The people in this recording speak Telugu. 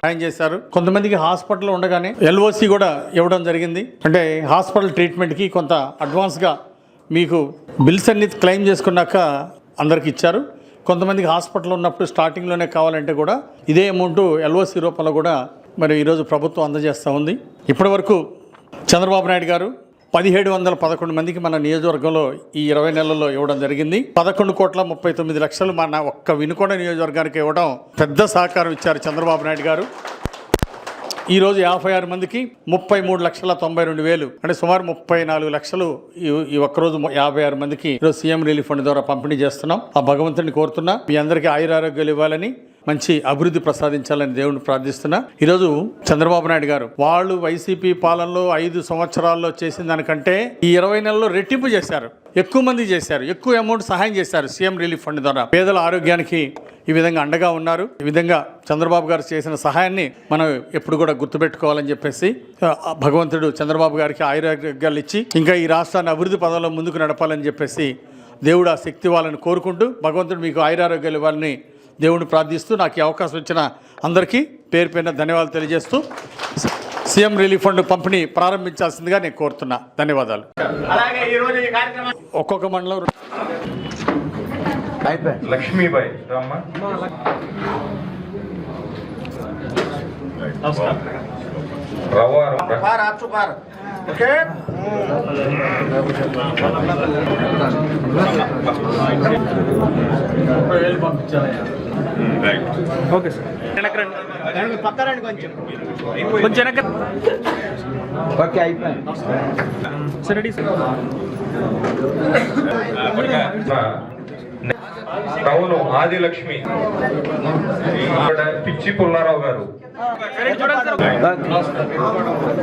సాయం చేశారు. కొంతమందికి హాస్పిటల్ ఉండగానే ఎల్ఓసి కూడా ఇవ్వడం జరిగింది. అంటే హాస్పిటల్ ట్రీట్మెంట్కి కొంత అడ్వాన్స్గా మీకు బిల్స్ అన్ని క్లెయిమ్ చేసుకున్నాక అందరికి ఇచ్చారు. కొంతమందికి హాస్పిటల్ ఉన్నప్పుడు స్టార్టింగ్లోనే కావాలంటే కూడా ఇదే అమౌంట్ ఎల్ఓసి రూపంలో కూడా మరి ఈరోజు ప్రభుత్వం అందజేస్తూ ఉంది. ఇప్పటి వరకు చంద్రబాబు నాయుడు గారు 1711 మందికి మన నియోజకవర్గంలో ఈ 20 నెలల్లో ఇవ్వడం జరిగింది. 11,39,00,000 మన ఒక్క వినుకొండ నియోజకవర్గానికి ఇవ్వడం పెద్ద సహకారం ఇచ్చారు చంద్రబాబు నాయుడు గారు. ఈరోజు 56 మందికి 33,92,000 అంటే సుమారు 34 లక్షలు ఈ ఒక్కరోజు 56 మందికి ఈరోజు సీఎం రిలీఫ్ ఫండ్ ద్వారా పంపిణీ చేస్తున్నాం. ఆ భగవంతుని కోరుతున్నా మీ అందరికీ ఆయురారోగ్యాలు ఇవ్వాలని, మంచి అభివృద్ధి ప్రసాదించాలని దేవుడిని ప్రార్థిస్తున్నా. ఈరోజు చంద్రబాబు నాయుడు గారు వాళ్ళు వైసీపీ పాలనలో 5 సంవత్సరాల్లో చేసిన దానికంటే ఈ 20 నెలల్లో రెట్టింపు చేశారు. ఎక్కువ మంది చేశారు, ఎక్కువ అమౌంట్ సహాయం చేశారు. సీఎం రిలీఫ్ ఫండ్ ద్వారా పేదల ఆరోగ్యానికి ఈ విధంగా అండగా ఉన్నారు. ఈ విధంగా చంద్రబాబు గారు చేసిన సహాయాన్ని మనం ఎప్పుడు కూడా గుర్తుపెట్టుకోవాలని చెప్పేసి భగవంతుడు చంద్రబాబు గారికి ఆయురారోగ్యాలు ఇచ్చి ఇంకా ఈ రాష్ట్రాన్ని అభివృద్ధి పదంలో ముందుకు నడపాలని చెప్పేసి దేవుడు ఆ శక్తి వాళ్ళని కోరుకుంటూ భగవంతుడు మీకు ఆయురారోగ్యాలు ఇవ్వాలని దేవుడిని ప్రార్థిస్తూ నాకు ఈ అవకాశం ఇచ్చిన అందరికీ పేరు పేరున ధన్యవాదాలు తెలియజేస్తూ సీఎం రిలీఫ్ ఫండ్ పంపిణీ ప్రారంభించాల్సిందిగా నేను కోరుతున్నా. ధన్యవాదాలు. ఒక్కొక్క మండలం లక్ష్మీబాయి ఓకే సార్, పక్కరండి కొంచెం ఓకే అయిపోయింది sir. Ready sir. Town Adilakshmi పిచ్చి పుల్లారావు గారు.